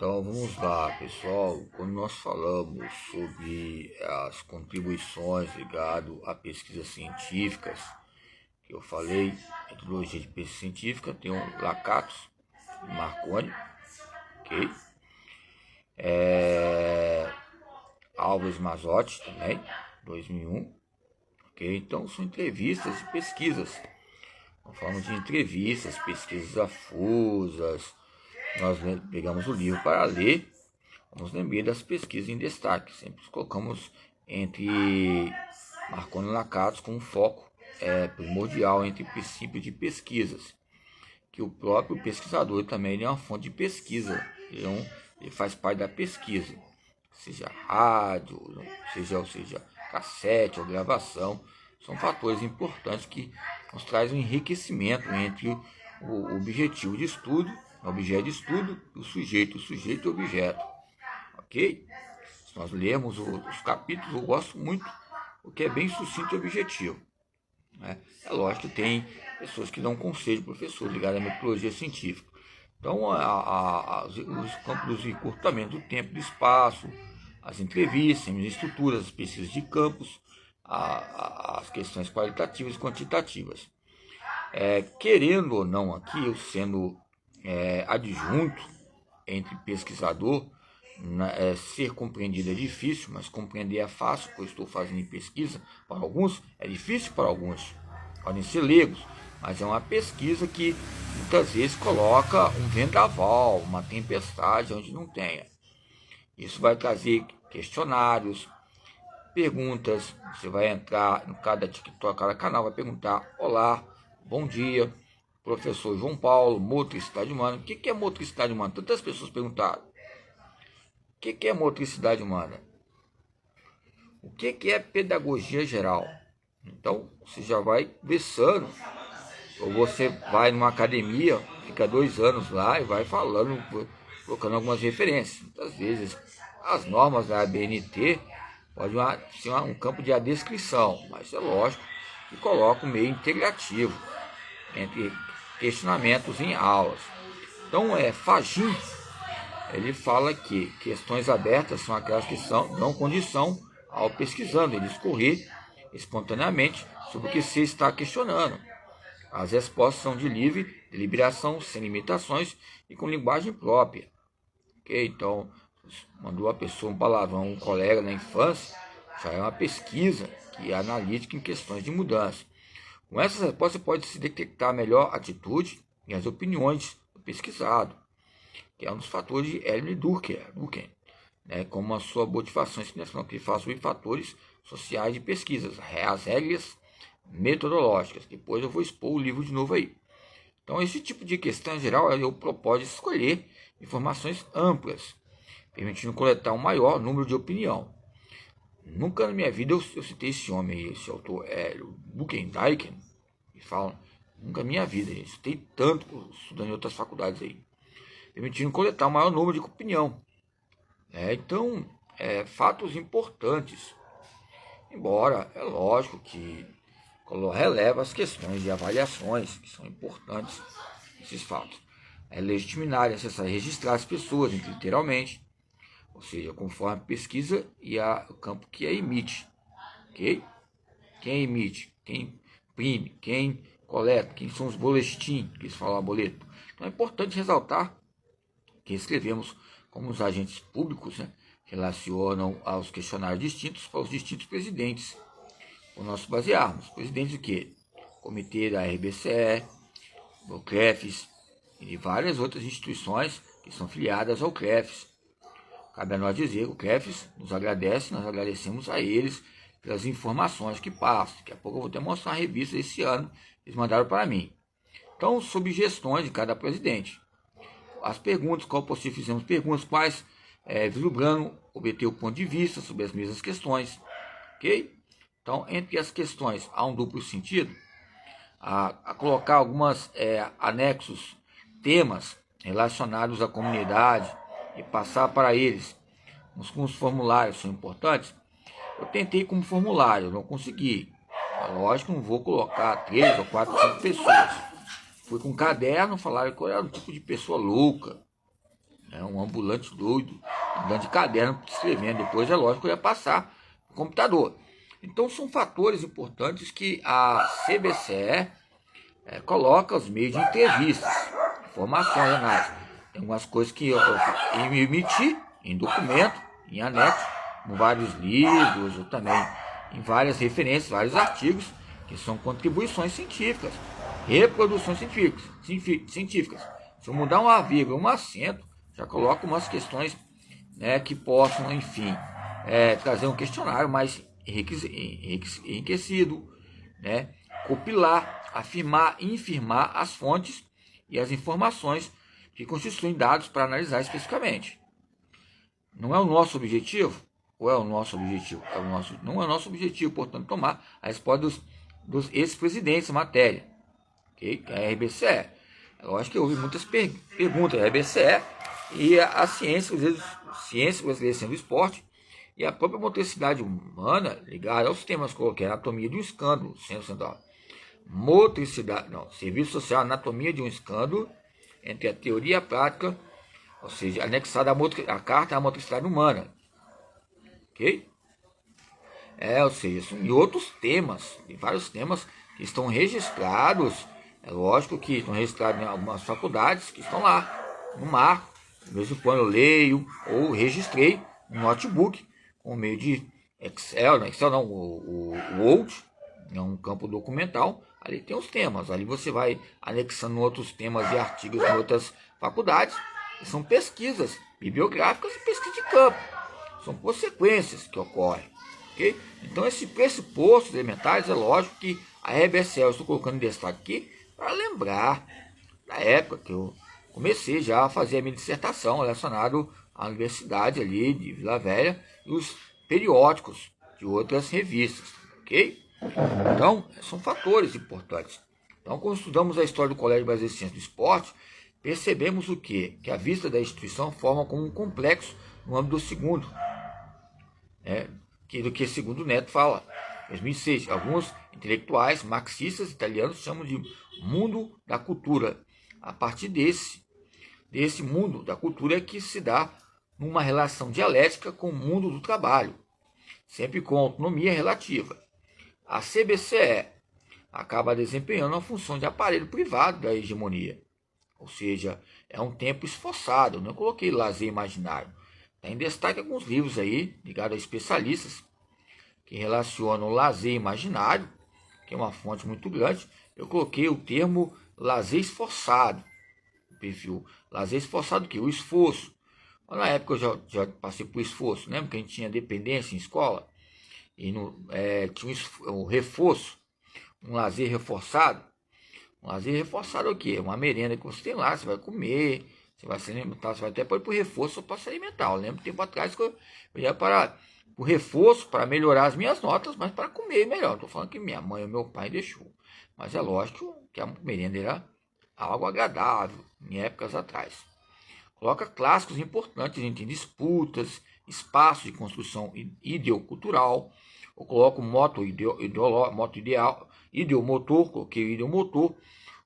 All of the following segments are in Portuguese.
Então vamos lá, pessoal. Quando nós falamos sobre as contribuições ligadas a pesquisas científicas, que eu falei, metodologia de pesquisa científica, tem o Lakatos e Marconi, ok? Álvares Mazotti também, 2001, ok? Então são entrevistas e pesquisas. Nós falamos de entrevistas, pesquisas afusas. Nós pegamos o livro para ler, vamos lembrar das pesquisas em destaque. Sempre colocamos entre Marconi e Lakatos com um foco primordial entre princípios de pesquisas, que o próprio pesquisador também é uma fonte de pesquisa, ele faz parte da pesquisa, seja rádio, seja cassete ou gravação, são fatores importantes que nos trazem um enriquecimento entre o objetivo de estudo, o objeto de estudo, o sujeito e o objeto, ok? Se nós lermos os capítulos, eu gosto muito, porque é bem sucinto e objetivo, né? É lógico que tem pessoas que dão conselho, professor ligado à metodologia científica. Então, os campos de encurtamento do tempo e do espaço, as entrevistas, as estruturas, as pesquisas de campos, as questões qualitativas e quantitativas. Querendo ou não aqui, eu sendo adjunto entre pesquisador, ser compreendido é difícil, mas compreender é fácil, porque eu estou fazendo em pesquisa. Para alguns é difícil, para alguns podem ser leigos, mas é uma pesquisa que muitas vezes coloca um vendaval, uma tempestade onde não tenha. Isso vai trazer questionários, perguntas. Você vai entrar em cada TikTok, cada canal, vai perguntar: olá, bom dia, professor João Paulo, motricidade humana. O que é motricidade humana? Tantas pessoas perguntaram. O que é motricidade humana? O que é pedagogia geral? Então, você já vai versando. Ou você vai numa academia, fica 2 anos lá e vai falando, colocando algumas referências. Muitas vezes, as normas da ABNT podem ser um campo de descrição, mas é lógico que coloca um meio integrativo entre questionamentos em aulas. Então, Fagin, ele fala que questões abertas são aquelas que dão condição ao pesquisando, ele discorrer espontaneamente sobre o que se está questionando. As respostas são de livre deliberação, sem limitações e com linguagem própria. Ok? Então, mandou a pessoa um palavrão, um colega na infância, já é uma pesquisa que é analítica em questões de mudança. Com essas respostas, pode se detectar a melhor atitude e as opiniões do pesquisado, que é um dos fatores de Emile Durkheim, né, como a sua motivação explicação, que ele fala sobre fatores sociais de pesquisas, as regras metodológicas. Depois eu vou expor o livro de novo aí. Então, esse tipo de questão, em geral, é o propósito de escolher informações amplas, permitindo coletar um maior número de opinião. Nunca na minha vida eu citei esse homem, esse autor, Buchendijk, e fala, nunca na minha vida, eu citei tanto estudando em outras faculdades aí, permitindo coletar um maior número de opinião. Então, fatos importantes, embora é lógico que releva as questões de avaliações que são importantes, esses fatos. Legitimar, é necessário registrar as pessoas, literalmente, ou seja, conforme a pesquisa e o campo que emite. Ok? Quem emite, quem imprime, quem coleta, quem são os boletins, que eles falam boleto. Então é importante ressaltar que escrevemos como os agentes públicos, né, relacionam aos questionários distintos para os distintos presidentes. O nosso basearmos, presidente do quê? Comitê da RBCE, do CREFES e várias outras instituições que são filiadas ao CREFES. Cabe a nós dizer que o CREFES nos agradece, nós agradecemos a eles pelas informações que passam. Daqui a pouco eu vou até mostrar a revista desse ano, eles mandaram para mim. Então, sobre gestões de cada presidente. As perguntas, qual possível fizemos perguntas, quais, vislumbrando, obter o ponto de vista sobre as mesmas questões. Ok? Então, entre as questões, há um duplo sentido, a colocar algumas anexos, temas relacionados à comunidade e passar para eles uns formulários são importantes. Eu tentei como formulário, não consegui. Lógico, não vou colocar 3 ou 4, 5 pessoas. Fui com um caderno, falaram que eu era um tipo de pessoa louca, É um ambulante doido, andando de caderno, escrevendo. Depois é lógico que ia passar no computador. Então são fatores importantes que a CBCE coloca os meios de entrevistas, informações, análise. Tem algumas coisas que eu emiti em documento, em anexo, em vários livros, ou também em várias referências, vários artigos, que são contribuições científicas, reproduções científicas. Se eu mudar uma vírgula, um acento, já coloco umas questões, né, que possam, enfim, trazer um questionário mais enriquecido, né, compilar, afirmar e infirmar as fontes e as informações que constituem dados para analisar especificamente. Não é o nosso objetivo? Ou é o nosso objetivo? Não é o nosso objetivo, portanto, tomar a resposta dos ex-presidentes da matéria, okay? Que é a RBCE. Eu acho que houve muitas perguntas da RBCE e a ciência brasileira sendo esporte, e a própria motricidade humana ligada aos temas que coloquei, anatomia de um escândalo, centro central. Serviço social, anatomia de um escândalo, entre a teoria e a prática, ou seja, anexada a carta à motricidade humana. Ok? Ou seja, são outros temas, tem vários temas que estão registrados, é lógico que estão registrados em algumas faculdades que estão lá, no marco. De vez em quando eu leio ou registrei um notebook com meio de Excel, o Word, é um campo documental, ali tem os temas, ali você vai anexando outros temas e artigos em outras faculdades, que são pesquisas bibliográficas e pesquisa de campo, são consequências que ocorrem, ok? Então esses pressupostos elementares, é lógico que a RBCE, eu estou colocando em destaque aqui, para lembrar da época que eu comecei já a fazer a minha dissertação relacionada à universidade ali de Vila Velha e os periódicos de outras revistas, ok? Então, são fatores importantes. Então, quando estudamos a história do Colégio Brasileiro de Ciências do Esporte, percebemos o quê? Que a vista da instituição forma como um complexo no âmbito do segundo, do que segundo Neto fala. Em 2006, alguns intelectuais marxistas italianos chamam de mundo da cultura. A partir desse mundo da cultura é que se dá numa relação dialética com o mundo do trabalho, sempre com autonomia relativa. A CBCE acaba desempenhando a função de aparelho privado da hegemonia, ou seja, é um tempo esforçado. Eu não coloquei lazer imaginário. Está em destaque alguns livros aí, ligados a especialistas, que relacionam o lazer imaginário, que é uma fonte muito grande. Eu coloquei o termo lazer esforçado, o perfil. Lazer esforçado, que o esforço. Na época eu já passei por esforço, lembra que a gente tinha dependência em escola? E tinha o reforço, um lazer reforçado. Um lazer reforçado é o quê? Uma merenda que você tem lá, você vai comer, você vai se alimentar, você vai até pôr por reforço para se alimentar. Eu lembro tempo atrás que eu ia para o reforço para melhorar as minhas notas, mas para comer melhor. Estou falando que minha mãe ou meu pai deixou. Mas é lógico que a merenda era algo agradável em épocas atrás. Coloca clássicos importantes entre disputas, espaços de construção ideocultural. Eu coloco ideomotor, coloquei ideomotor.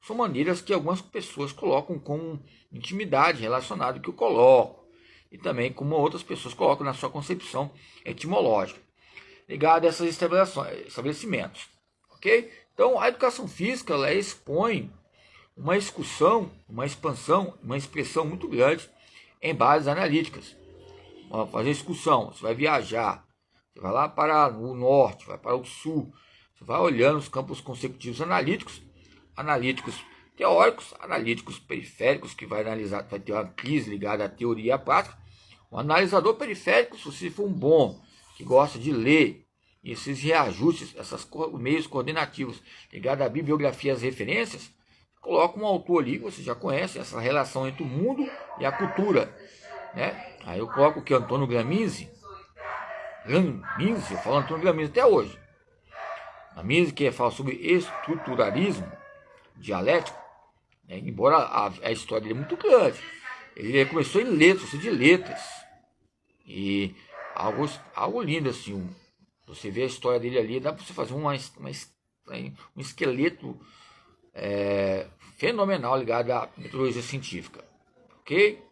São maneiras que algumas pessoas colocam com intimidade relacionada que eu coloco. E também como outras pessoas colocam na sua concepção etimológica, ligada a esses estabelecimentos. Ok? Então, a educação física ela expõe uma excursão, uma expansão, uma expressão muito grande em bases analíticas. Vamos fazer excursão, você vai viajar, você vai lá para o norte, vai para o sul, você vai olhando os campos consecutivos analíticos teóricos, analíticos periféricos, que vai analisar, vai ter uma crise ligada à teoria e à prática. O analisador periférico, se você for um bom, que gosta de ler, esses reajustes, esses meios coordenativos ligados à bibliografia e às referências, coloca um autor ali que você já conhece, essa relação entre o mundo e a cultura, né? Aí eu coloco o que? Antônio Gramsci, eu falo Antônio Gramsci até hoje. Gramsci, que fala sobre estruturalismo dialético, né? Embora a história dele é muito grande. Ele começou em letras, de letras, e algo lindo assim. Você vê a história dele ali, dá para você fazer um esqueleto fenomenal ligado à metodologia científica, ok?